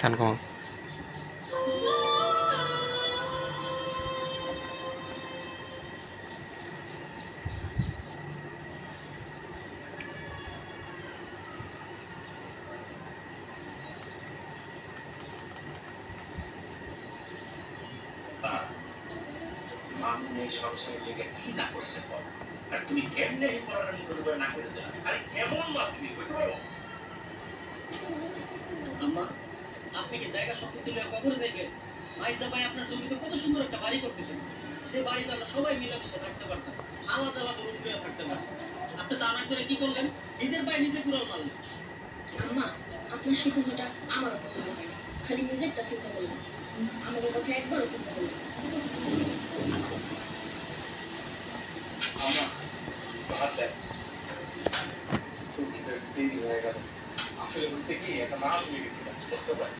গান কমান। সবসময় লেগে কি না করছে আর তুমি কেমনে এই পড়ার মুখের উপরে না করে দিলা? আরে কেমন মা তুমি বুঝতে পারো? আম্মা, আপনি কি জায়গা সম্পত্তি নিয়ে কবরে যাইবেন? মাইজা ভাই আপনার জমিতে কত সুন্দর একটা বাড়ি করতেছেন। সেই বাড়িতে আমরা সবাই মিলেমিশে থাকতে পারতাম, আলাদা আলাদা রুম করে থাকতে পারতাম। আপনি তা না করে কি করলেন? নিজের ভাই নিজে কুড়াল মারলেন। আম্মা, আপনার সিদ্ধান্তটা আমার পছন্দ হয় না। খালি নিজেরটা চিন্তা করলাম, আমাদের কথা একবারও চিন্তা করলাম। আমার ভাত দেন দেরি হয়ে গেল আসলে বলতে কি একটা মাছ নিয়ে গেছিলাম বুঝতে পারি